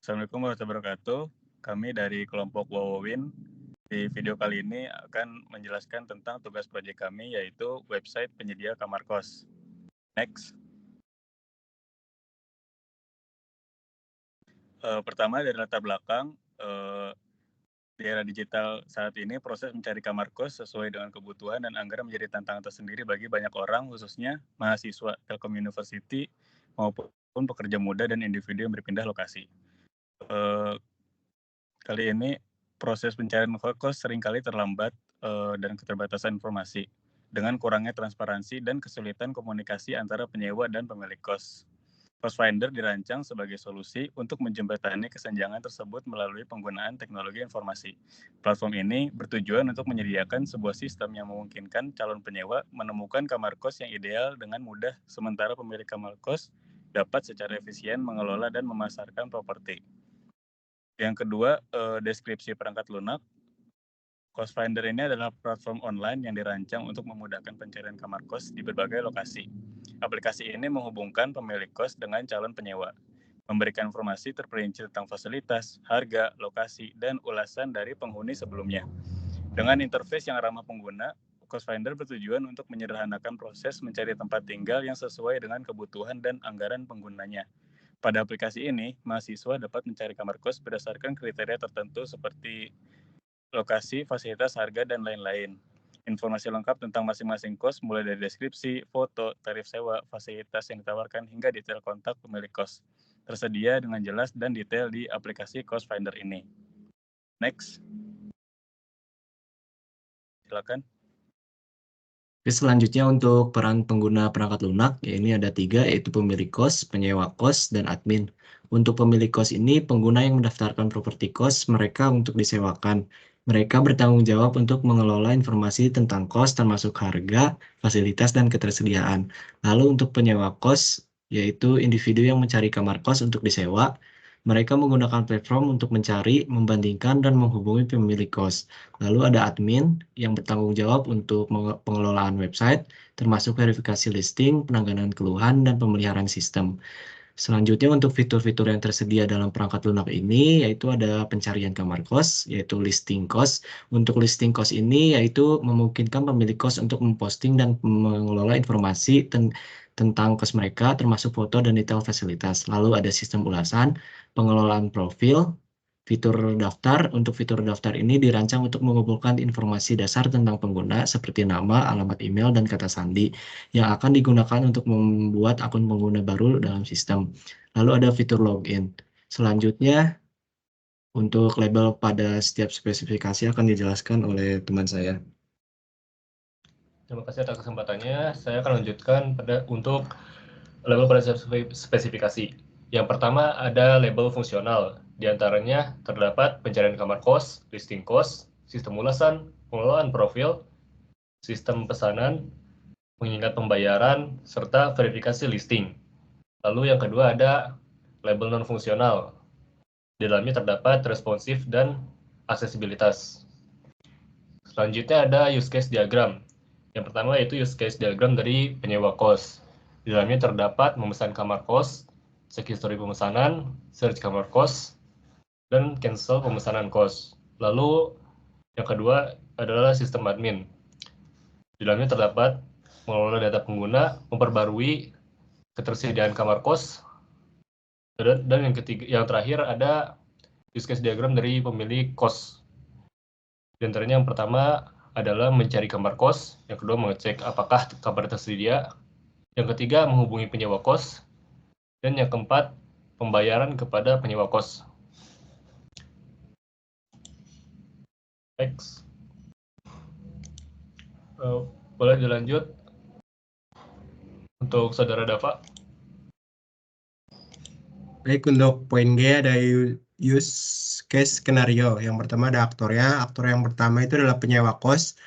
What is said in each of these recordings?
Assalamualaikum warahmatullahi wabarakatuh. Kami dari kelompok Wowowin. Di video kali ini akan menjelaskan tentang tugas proyek kami, yaitu website penyedia kamar kos. Next. Pertama dari latar belakang, di era digital saat ini proses mencari kamar kos sesuai dengan kebutuhan dan anggaran menjadi tantangan tersendiri bagi banyak orang, khususnya mahasiswa Telkom University maupun pekerja muda dan individu yang berpindah lokasi. Kali ini proses pencarian kos seringkali terlambat dan keterbatasan informasi dengan kurangnya transparansi dan kesulitan komunikasi antara penyewa dan pemilik kos. Cost Finder dirancang sebagai solusi untuk menjembatani kesenjangan tersebut melalui penggunaan teknologi informasi. Platform ini bertujuan untuk menyediakan sebuah sistem yang memungkinkan calon penyewa menemukan kamar kos yang ideal dengan mudah, sementara pemilik kamar kos dapat secara efisien mengelola dan memasarkan properti. Yang kedua, deskripsi perangkat lunak. Cost Finder ini adalah platform online yang dirancang untuk memudahkan pencarian kamar kos di berbagai lokasi. Aplikasi ini menghubungkan pemilik kos dengan calon penyewa, memberikan informasi terperinci tentang fasilitas, harga, lokasi, dan ulasan dari penghuni sebelumnya. Dengan interface yang ramah pengguna, Cost Finder bertujuan untuk menyederhanakan proses mencari tempat tinggal yang sesuai dengan kebutuhan dan anggaran penggunanya. Pada aplikasi ini, mahasiswa dapat mencari kamar kos berdasarkan kriteria tertentu seperti lokasi, fasilitas, harga, dan lain-lain. Informasi lengkap tentang masing-masing kos mulai dari deskripsi, foto, tarif sewa, fasilitas yang ditawarkan, hingga detail kontak pemilik kos tersedia dengan jelas dan detail di aplikasi Cost Finder ini. Next. Silakan. Selanjutnya untuk peran pengguna perangkat lunak, ya ini ada 3, yaitu pemilik kos, penyewa kos, dan admin. Untuk pemilik kos ini, pengguna yang mendaftarkan properti kos mereka untuk disewakan. Mereka bertanggung jawab untuk mengelola informasi tentang kos termasuk harga, fasilitas, dan ketersediaan. Lalu untuk penyewa kos, yaitu individu yang mencari kamar kos untuk disewa, mereka menggunakan platform untuk mencari, membandingkan, dan menghubungi pemilik kos. Lalu ada admin yang bertanggung jawab untuk pengelolaan website, termasuk verifikasi listing, penanganan keluhan, dan pemeliharaan sistem. Selanjutnya untuk fitur-fitur yang tersedia dalam perangkat lunak ini, yaitu ada pencarian kamar kos, yaitu listing kos. Untuk listing kos ini, yaitu memungkinkan pemilik kos untuk memposting dan mengelola informasi tentang kos mereka, termasuk foto dan detail fasilitas. Lalu ada sistem ulasan, pengelolaan profil, fitur daftar. Untuk fitur daftar ini dirancang untuk mengumpulkan informasi dasar tentang pengguna seperti nama, alamat email, dan kata sandi yang akan digunakan untuk membuat akun pengguna baru dalam sistem. Lalu ada fitur login. Selanjutnya, untuk label pada setiap spesifikasi akan dijelaskan oleh teman saya. Terima kasih atas kesempatannya. Saya akan lanjutkan untuk label pada spesifikasi. Yang pertama ada label fungsional. Di antaranya terdapat pencarian kamar kos, listing kos, sistem ulasan, pengelolaan profil, sistem pesanan, mengingat pembayaran, serta verifikasi listing. Lalu yang kedua ada label non-fungsional. Di dalamnya terdapat responsif dan aksesibilitas. Selanjutnya ada use case diagram. Yang pertama yaitu use case diagram dari penyewa kos. Di dalamnya terdapat memesan kamar kos, cek history pemesanan, search kamar kos, dan cancel pemesanan kos. Lalu yang kedua adalah sistem admin. Di dalamnya terdapat mengelola data pengguna, memperbarui ketersediaan kamar kos, dan yang terakhir ada use case diagram dari pemilik kos. Di antaranya yang pertama adalah mencari kamar kos, yang kedua mengecek apakah kamar tersedia, yang ketiga menghubungi penyewa kos, dan yang keempat pembayaran kepada penyewa kos. Next. Boleh dilanjut untuk saudara Dava. Baik, untuk poin G ada use case skenario. Yang pertama ada aktornya. Aktor yang pertama itu adalah penyewa kos.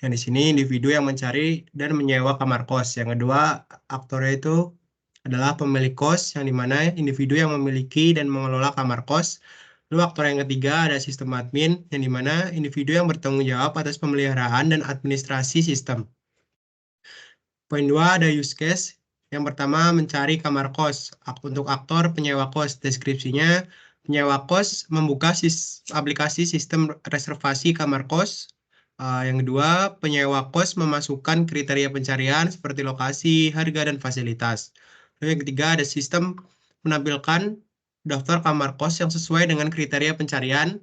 Yang di sini individu yang mencari dan menyewa kamar kos. Yang kedua, aktornya itu adalah pemilik kos, yang dimana individu yang memiliki dan mengelola kamar kos. Lalu aktor yang ketiga ada sistem admin, yang dimana individu yang bertanggung jawab atas pemeliharaan dan administrasi sistem. Poin 2 ada use case. Yang pertama mencari kamar kos. Untuk aktor penyewa kos, deskripsinya penyewa kos membuka aplikasi sistem reservasi kamar kos. Yang kedua, penyewa kos memasukkan kriteria pencarian seperti lokasi, harga, dan fasilitas. Lalu yang ketiga, ada sistem menampilkan daftar kamar kos yang sesuai dengan kriteria pencarian.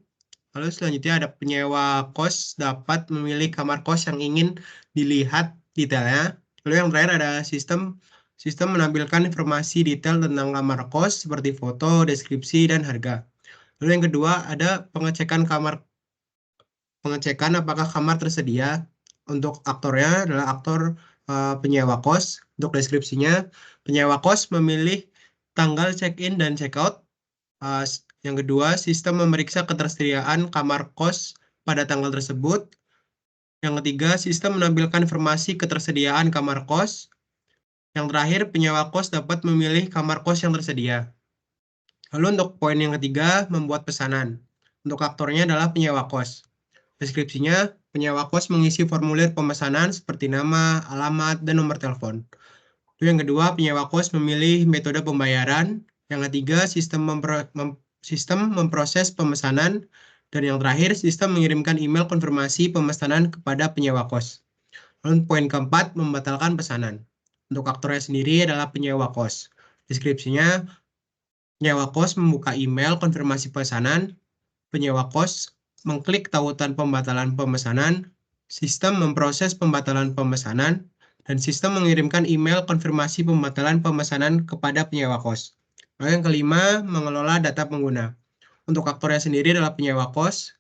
Lalu selanjutnya ada penyewa kos dapat memilih kamar kos yang ingin dilihat detailnya. Lalu yang terakhir ada sistem menampilkan informasi detail tentang kamar kos seperti foto, deskripsi, dan harga. Lalu yang kedua ada pengecekan apakah kamar tersedia. Untuk aktornya adalah aktor penyewa kos. Untuk deskripsinya, penyewa kos memilih tanggal check-in dan check-out. Yang kedua, sistem memeriksa ketersediaan kamar kos pada tanggal tersebut. Yang ketiga, sistem menampilkan informasi ketersediaan kamar kos. Yang terakhir, penyewa kos dapat memilih kamar kos yang tersedia. Lalu untuk poin yang ketiga, membuat pesanan. Untuk aktornya adalah penyewa kos. Deskripsinya, penyewa kos mengisi formulir pemesanan seperti nama, alamat, dan nomor telepon. Lalu yang kedua, penyewa kos memilih metode pembayaran. Yang ketiga, sistem memproses pemesanan. Dan yang terakhir, sistem mengirimkan email konfirmasi pemesanan kepada penyewa kos. Lalu poin keempat, membatalkan pesanan. Untuk aktornya sendiri adalah penyewa kos. Deskripsinya, penyewa kos membuka email konfirmasi pesanan. Penyewa kos mengklik tautan pembatalan pemesanan. Sistem memproses pembatalan pemesanan. Dan sistem mengirimkan email konfirmasi pembatalan pemesanan kepada penyewa kos. Lalu yang kelima, mengelola data pengguna. Untuk aktornya sendiri adalah penyewa kos.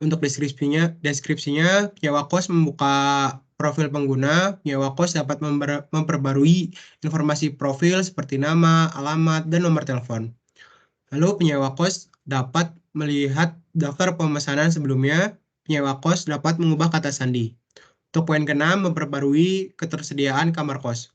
Untuk deskripsinya, penyewa kos membuka profil pengguna. Penyewa kos dapat memperbarui informasi profil seperti nama, alamat, dan nomor telepon. Lalu penyewa kos dapat melihat daftar pemesanan sebelumnya. Penyewa kos dapat mengubah kata sandi. Untuk poin keenam, memperbarui ketersediaan kamar kos.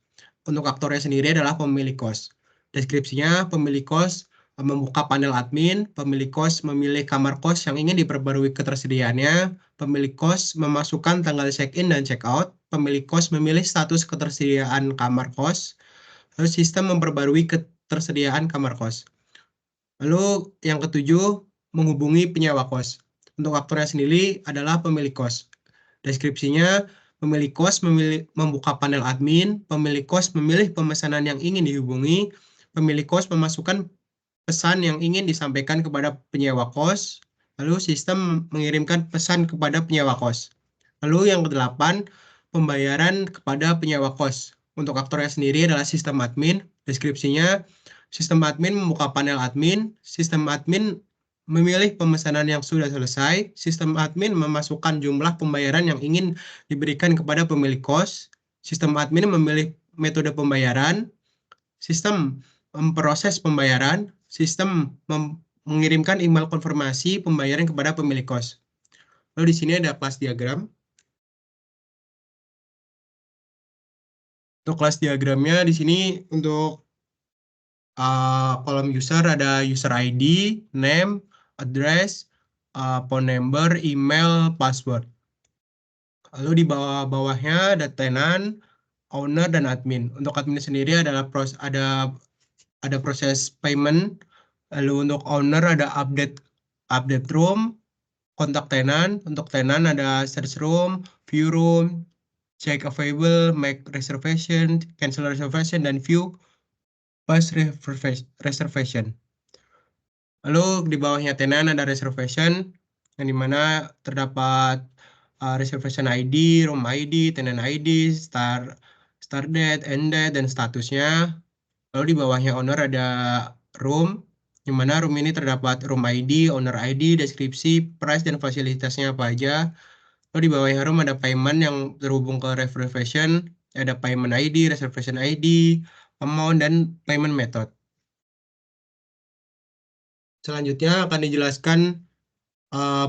Untuk aktornya sendiri adalah pemilik kos. Deskripsinya, pemilik kos membuka panel admin, pemilik kos memilih kamar kos yang ingin diperbarui ketersediaannya, pemilik kos memasukkan tanggal check-in dan check-out, pemilik kos memilih status ketersediaan kamar kos, lalu sistem memperbarui ketersediaan kamar kos. Lalu yang ketujuh, menghubungi penyewa kos. Untuk aktornya sendiri adalah pemilik kos. Deskripsinya, pemilik kos membuka panel admin, pemilik kos memilih pemesanan yang ingin dihubungi, pemilik kos memasukkan pesan yang ingin disampaikan kepada penyewa kos, lalu sistem mengirimkan pesan kepada penyewa kos. Lalu yang kedelapan, pembayaran kepada penyewa kos. Untuk aktornya sendiri adalah sistem admin. Deskripsinya, sistem admin membuka panel admin, sistem admin memilih pemesanan yang sudah selesai, sistem admin memasukkan jumlah pembayaran yang ingin diberikan kepada pemilik kos, sistem admin memilih metode pembayaran, sistem memproses pembayaran, sistem mengirimkan email konfirmasi pembayaran kepada pemilik kos. Lalu di sini ada kelas diagram. Untuk kelas diagramnya di sini untuk kolom user ada user ID, name, address, phone number, email, password. Lalu di bawahnya ada tenant, owner, dan admin. Untuk admin sendiri adalah ada proses payment. Lalu untuk owner ada update room, kontak tenant. Untuk tenant ada search room, view room, check available, make reservation, cancel reservation, dan view past reservation. Lalu di bawahnya tenant ada reservation, yang dimana terdapat reservation ID, room ID, tenant ID, start date, end date, dan statusnya. Lalu di bawahnya owner ada room, yang mana room ini terdapat room ID, owner ID, deskripsi, price, dan fasilitasnya apa aja. Lalu di bawahnya room ada payment yang terhubung ke reservation, ada payment ID, reservation ID, amount, dan payment method. Selanjutnya akan dijelaskan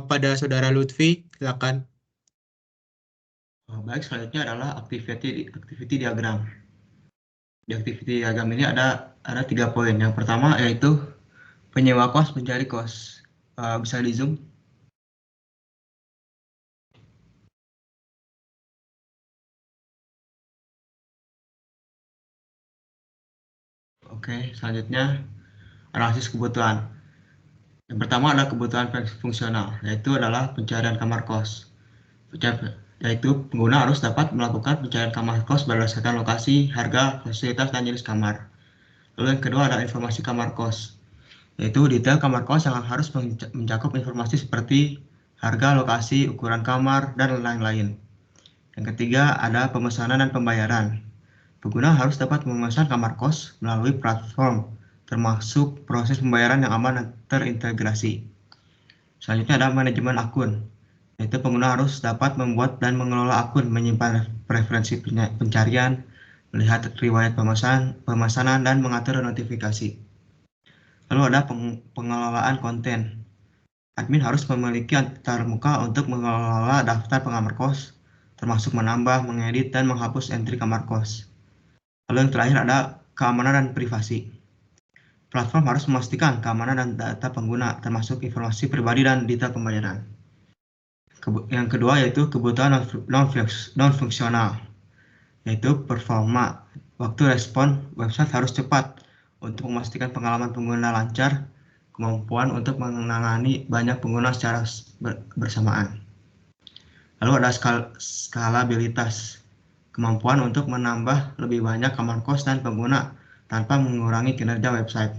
pada Saudara Lutfi, silakan. Baik, selanjutnya adalah activity diagram. Di activity diagram ini ada 3 poin. Yang pertama yaitu penyewa kos mencari kos. Bisa di zoom. Oke, selanjutnya analisis kebutuhan. Yang pertama adalah kebutuhan fungsional, yaitu adalah pencarian kamar kos. Yaitu pengguna harus dapat melakukan pencarian kamar kos berdasarkan lokasi, harga, fasilitas, dan jenis kamar. Lalu yang kedua ada informasi kamar kos, yaitu detail kamar kos yang harus mencakup informasi seperti harga, lokasi, ukuran kamar, dan lain-lain. Yang ketiga ada pemesanan dan pembayaran. Pengguna harus dapat memesan kamar kos melalui platform, termasuk proses pembayaran yang aman dan terintegrasi. Selanjutnya ada manajemen akun, yaitu pengguna harus dapat membuat dan mengelola akun, menyimpan preferensi pencarian, melihat riwayat pemesanan, dan mengatur notifikasi. Lalu ada pengelolaan konten. Admin harus memiliki antarmuka untuk mengelola daftar pengamar kos, termasuk menambah, mengedit, dan menghapus entry kamar kos. Lalu yang terakhir ada keamanan dan privasi. Platform harus memastikan keamanan dan data pengguna, termasuk informasi pribadi dan detail pembayaran. Yang kedua yaitu kebutuhan non-fungsional, yaitu performa. Waktu respon website harus cepat untuk memastikan pengalaman pengguna lancar, kemampuan untuk menangani banyak pengguna secara bersamaan. Lalu ada skalabilitas, kemampuan untuk menambah lebih banyak kamar kos dan pengguna tanpa mengurangi kinerja website.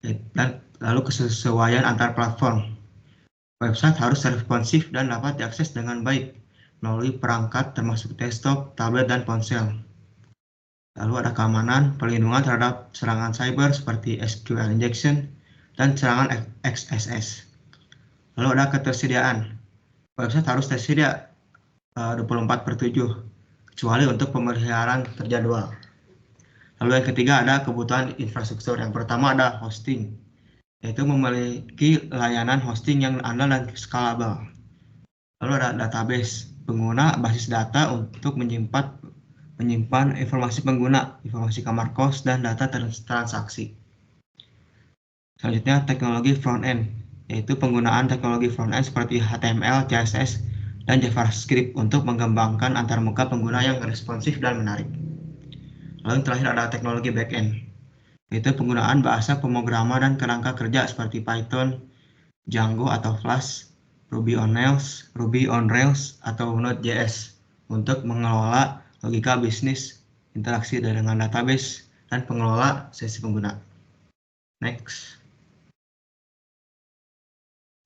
Dan lalu kesesuaian antar platform. Website harus responsif dan dapat diakses dengan baik melalui perangkat termasuk desktop, tablet, dan ponsel. Lalu ada keamanan, perlindungan terhadap serangan cyber seperti SQL injection dan serangan XSS. Lalu ada ketersediaan. Website harus tersedia 24/7, kecuali untuk pemeliharaan terjadwal. Lalu yang ketiga ada kebutuhan infrastruktur. Yang pertama ada hosting, yaitu memiliki layanan hosting yang andal dan scalable. Lalu ada database, pengguna basis data untuk menyimpan informasi pengguna, informasi kamar kos, dan data transaksi. Selanjutnya teknologi front-end, yaitu penggunaan teknologi front-end seperti HTML, CSS, dan JavaScript untuk mengembangkan antarmuka pengguna yang responsif dan menarik. Lalu yang terakhir ada teknologi back-end, yaitu penggunaan bahasa pemrograman dan kerangka kerja seperti Python, Django atau Flash, Ruby on Rails atau Node.js untuk mengelola logika bisnis, interaksi dengan database, dan pengelola sesi pengguna. Next.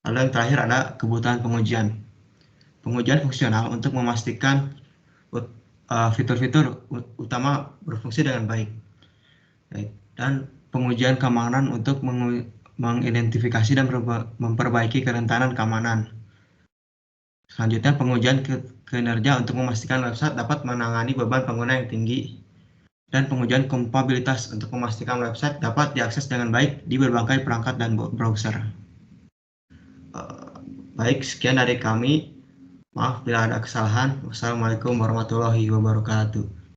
Lalu yang terakhir ada kebutuhan pengujian. Pengujian fungsional untuk memastikan fitur-fitur utama berfungsi dengan baik. Dan pengujian keamanan untuk mengidentifikasi dan memperbaiki kerentanan keamanan. Selanjutnya pengujian kinerja untuk memastikan website dapat menangani beban pengguna yang tinggi. Dan pengujian kompatibilitas untuk memastikan website dapat diakses dengan baik di berbagai perangkat dan browser. Baik, sekian dari kami. Maaf bila ada kesalahan. Wassalamualaikum warahmatullahi wabarakatuh.